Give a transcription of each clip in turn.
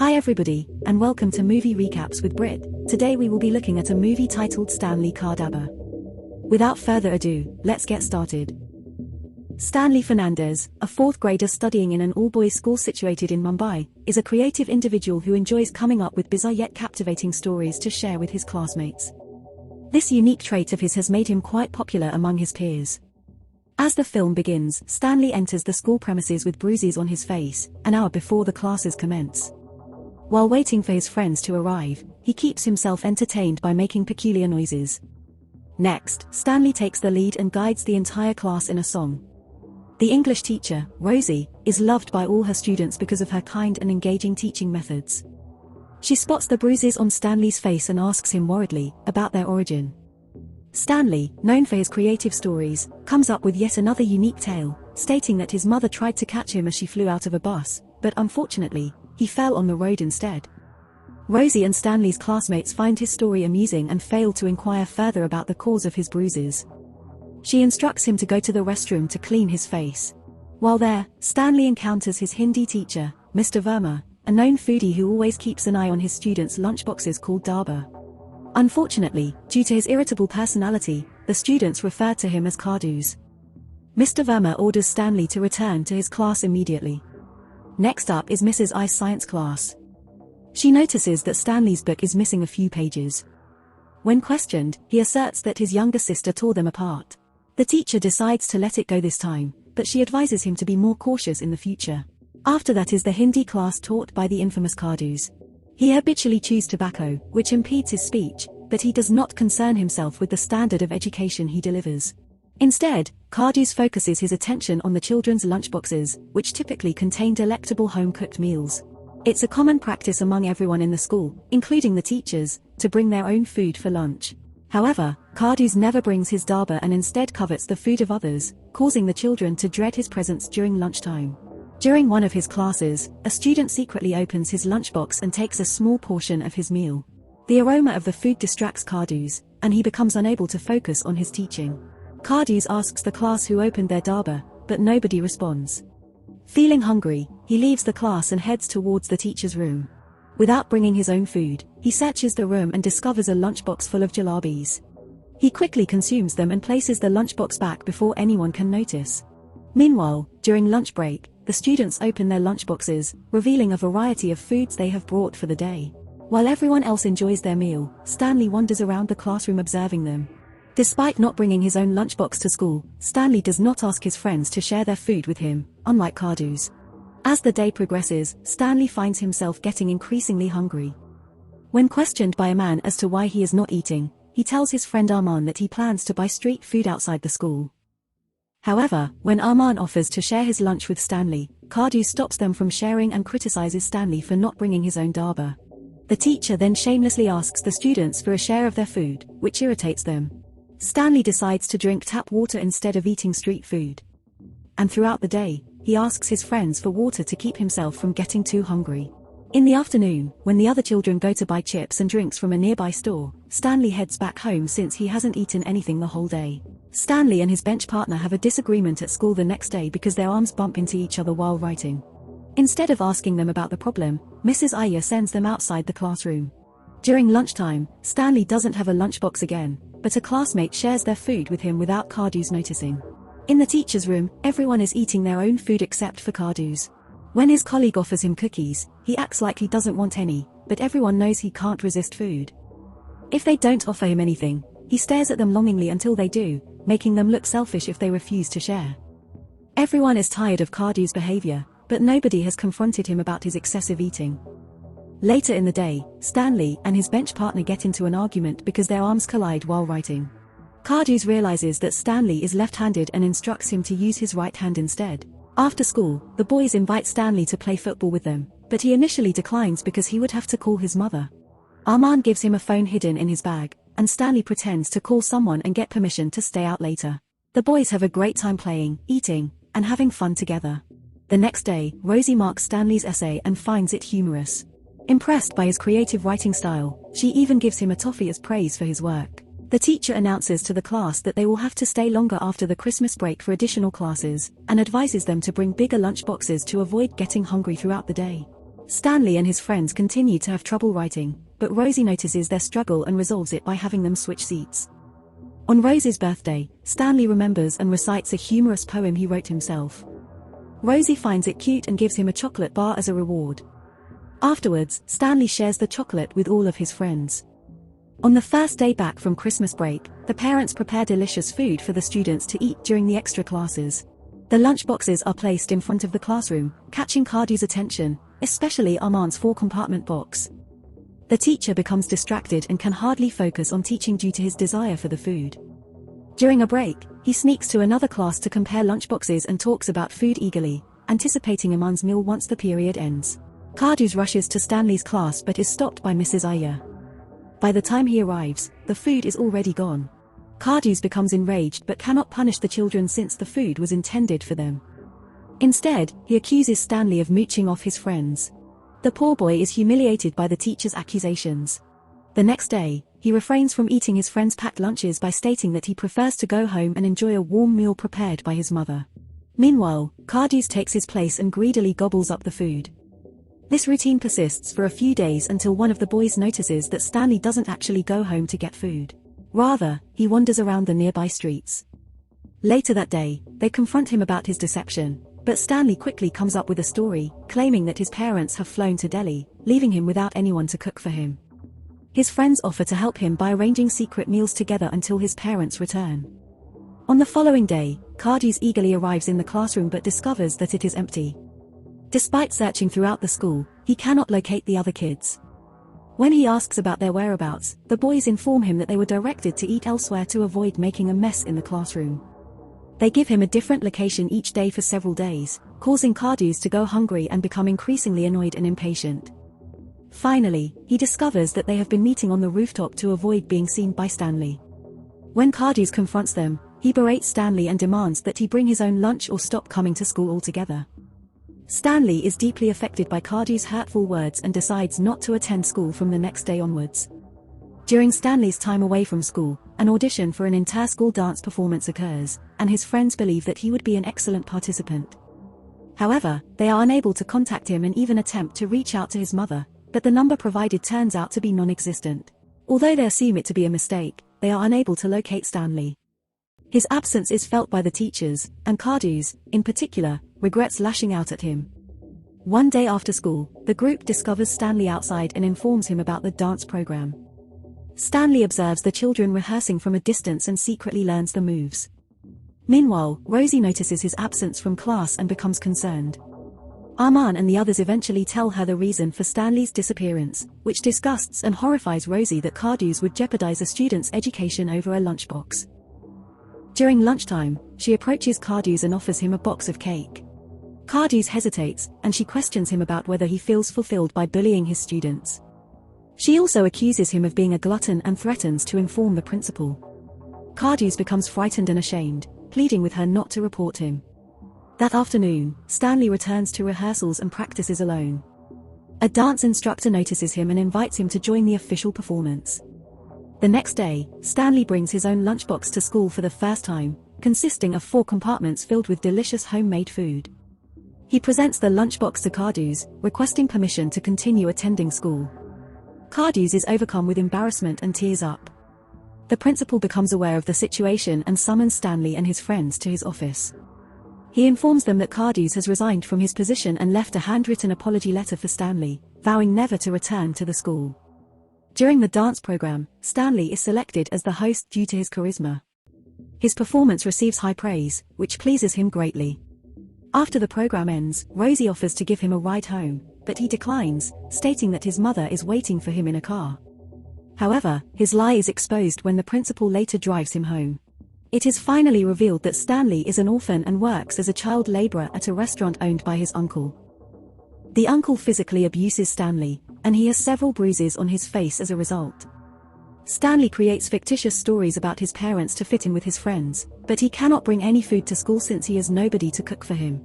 Hi everybody, and welcome to Movie Recaps with Brit. Today we will be looking at a movie titled Stanley Ka Dabba. Without further ado, let's get started. Stanley Fernandez, a fourth grader studying in an all-boys school situated in Mumbai, is a creative individual who enjoys coming up with bizarre yet captivating stories to share with his classmates. This unique trait of his has made him quite popular among his peers. As the film begins, Stanley enters the school premises with bruises on his face, an hour before the classes commence. While waiting for his friends to arrive, he keeps himself entertained by making peculiar noises. Next, Stanley takes the lead and guides the entire class in a song. The English teacher, Rosie, is loved by all her students because of her kind and engaging teaching methods. She spots the bruises on Stanley's face and asks him worriedly about their origin. Stanley, known for his creative stories, comes up with yet another unique tale, stating that his mother tried to catch him as she flew out of a bus, but unfortunately, he fell on the road instead. Rosie and Stanley's classmates find his story amusing and fail to inquire further about the cause of his bruises. She instructs him to go to the restroom to clean his face. While there, Stanley encounters his Hindi teacher, Mr. Verma, a known foodie who always keeps an eye on his students' lunchboxes called Dabba. Unfortunately, due to his irritable personality, the students refer to him as Kadus. Mr. Verma orders Stanley to return to his class immediately. Next up is Mrs. I's science class. She notices that Stanley's book is missing a few pages. When questioned, he asserts that his younger sister tore them apart. The teacher decides to let it go this time, but she advises him to be more cautious in the future. After that is the Hindi class taught by the infamous Kadus. He habitually chews tobacco, which impedes his speech, but he does not concern himself with the standard of education he delivers. Instead, Kadus focuses his attention on the children's lunchboxes, which typically contain delectable home-cooked meals. It's a common practice among everyone in the school, including the teachers, to bring their own food for lunch. However, Kadus never brings his dabba and instead covets the food of others, causing the children to dread his presence during lunchtime. During one of his classes, a student secretly opens his lunchbox and takes a small portion of his meal. The aroma of the food distracts Kadus, and he becomes unable to focus on his teaching. Kadus asks the class who opened their dabba, but nobody responds. Feeling hungry, he leaves the class and heads towards the teacher's room. Without bringing his own food, he searches the room and discovers a lunchbox full of jalabis. He quickly consumes them and places the lunchbox back before anyone can notice. Meanwhile, during lunch break, the students open their lunchboxes, revealing a variety of foods they have brought for the day. While everyone else enjoys their meal, Stanley wanders around the classroom observing them. Despite not bringing his own lunchbox to school, Stanley does not ask his friends to share their food with him, unlike Kadus. As the day progresses, Stanley finds himself getting increasingly hungry. When questioned by a man as to why he is not eating, he tells his friend Arman that he plans to buy street food outside the school. However, when Arman offers to share his lunch with Stanley, Kadus stops them from sharing and criticizes Stanley for not bringing his own dabba. The teacher then shamelessly asks the students for a share of their food, which irritates them. Stanley decides to drink tap water instead of eating street food. And throughout the day, he asks his friends for water to keep himself from getting too hungry. In the afternoon, when the other children go to buy chips and drinks from a nearby store, Stanley heads back home since he hasn't eaten anything the whole day. Stanley and his bench partner have a disagreement at school the next day because their arms bump into each other while writing. Instead of asking them about the problem, Mrs. Iyer sends them outside the classroom. During lunchtime, Stanley doesn't have a lunchbox again, but a classmate shares their food with him without Kadus noticing. In the teacher's room, everyone is eating their own food except for Kadus. When his colleague offers him cookies, he acts like he doesn't want any, but everyone knows he can't resist food. If they don't offer him anything, he stares at them longingly until they do, making them look selfish if they refuse to share. Everyone is tired of Kadus' behavior, but nobody has confronted him about his excessive eating. Later in the day, Stanley and his bench partner get into an argument because their arms collide while writing. Kadus realizes that Stanley is left-handed and instructs him to use his right hand instead. After school, the boys invite Stanley to play football with them, but he initially declines because he would have to call his mother. Arman gives him a phone hidden in his bag, and Stanley pretends to call someone and get permission to stay out later. The boys have a great time playing, eating, and having fun together. The next day, Rosie marks Stanley's essay and finds it humorous. Impressed by his creative writing style, she even gives him a toffee as praise for his work. The teacher announces to the class that they will have to stay longer after the Christmas break for additional classes, and advises them to bring bigger lunch boxes to avoid getting hungry throughout the day. Stanley and his friends continue to have trouble writing, but Rosie notices their struggle and resolves it by having them switch seats. On Rosie's birthday, Stanley remembers and recites a humorous poem he wrote himself. Rosie finds it cute and gives him a chocolate bar as a reward. Afterwards, Stanley shares the chocolate with all of his friends. On the first day back from Christmas break, the parents prepare delicious food for the students to eat during the extra classes. The lunchboxes are placed in front of the classroom, catching Cardu's attention, especially Armand's 4-compartment box. The teacher becomes distracted and can hardly focus on teaching due to his desire for the food. During a break, he sneaks to another class to compare lunchboxes and talks about food eagerly, anticipating Armand's meal once the period ends. Cardu rushes to Stanley's class but is stopped by Mrs. Iyer. By the time he arrives, the food is already gone. Cardu becomes enraged but cannot punish the children since the food was intended for them. Instead, he accuses Stanley of mooching off his friends. The poor boy is humiliated by the teacher's accusations. The next day, he refrains from eating his friends' packed lunches by stating that he prefers to go home and enjoy a warm meal prepared by his mother. Meanwhile, Cardu takes his place and greedily gobbles up the food. This routine persists for a few days until one of the boys notices that Stanley doesn't actually go home to get food. Rather, he wanders around the nearby streets. Later that day, they confront him about his deception, but Stanley quickly comes up with a story, claiming that his parents have flown to Delhi, leaving him without anyone to cook for him. His friends offer to help him by arranging secret meals together until his parents return. On the following day, Cardu eagerly arrives in the classroom but discovers that it is empty. Despite searching throughout the school, he cannot locate the other kids. When he asks about their whereabouts, the boys inform him that they were directed to eat elsewhere to avoid making a mess in the classroom. They give him a different location each day for several days, causing Cardu to go hungry and become increasingly annoyed and impatient. Finally, he discovers that they have been meeting on the rooftop to avoid being seen by Stanley. When Cardu confronts them, he berates Stanley and demands that he bring his own lunch or stop coming to school altogether. Stanley is deeply affected by Cardu's hurtful words and decides not to attend school from the next day onwards. During Stanley's time away from school, an audition for an inter-school dance performance occurs, and his friends believe that he would be an excellent participant. However, they are unable to contact him and even attempt to reach out to his mother, but the number provided turns out to be non-existent. Although they assume it to be a mistake, they are unable to locate Stanley. His absence is felt by the teachers, and Cardu, in particular, regrets lashing out at him. One day after school, the group discovers Stanley outside and informs him about the dance program. Stanley observes the children rehearsing from a distance and secretly learns the moves. Meanwhile, Rosie notices his absence from class and becomes concerned. Armand and the others eventually tell her the reason for Stanley's disappearance, which disgusts and horrifies Rosie that Cardu would jeopardize a student's education over a lunchbox. During lunchtime, she approaches Cardu and offers him a box of cake. Cardu hesitates, and she questions him about whether he feels fulfilled by bullying his students. She also accuses him of being a glutton and threatens to inform the principal. Cardu becomes frightened and ashamed, pleading with her not to report him. That afternoon, Stanley returns to rehearsals and practices alone. A dance instructor notices him and invites him to join the official performance. The next day, Stanley brings his own lunchbox to school for the first time, consisting of 4 compartments filled with delicious homemade food. He presents the lunchbox to Cardu, requesting permission to continue attending school. Cardu is overcome with embarrassment and tears up. The principal becomes aware of the situation and summons Stanley and his friends to his office. He informs them that Cardu has resigned from his position and left a handwritten apology letter for Stanley, vowing never to return to the school. During the dance program, Stanley is selected as the host due to his charisma. His performance receives high praise, which pleases him greatly. After the program ends, Rosie offers to give him a ride home, but he declines, stating that his mother is waiting for him in a car. However, his lie is exposed when the principal later drives him home. It is finally revealed that Stanley is an orphan and works as a child laborer at a restaurant owned by his uncle. The uncle physically abuses Stanley, and he has several bruises on his face as a result. Stanley creates fictitious stories about his parents to fit in with his friends, but he cannot bring any food to school since he has nobody to cook for him.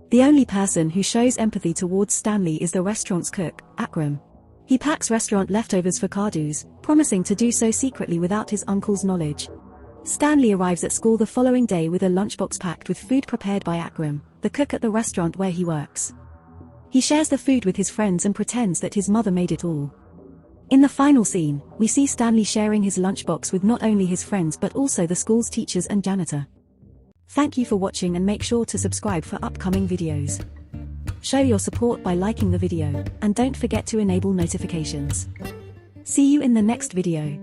The only person who shows empathy towards Stanley is the restaurant's cook, Akram. He packs restaurant leftovers for Cardu, promising to do so secretly without his uncle's knowledge. Stanley arrives at school the following day with a lunchbox packed with food prepared by Akram, the cook at the restaurant where he works. He shares the food with his friends and pretends that his mother made it all. In the final scene, we see Stanley sharing his lunchbox with not only his friends but also the school's teachers and janitor. Thank you for watching and make sure to subscribe for upcoming videos. Show your support by liking the video, and don't forget to enable notifications. See you in the next video.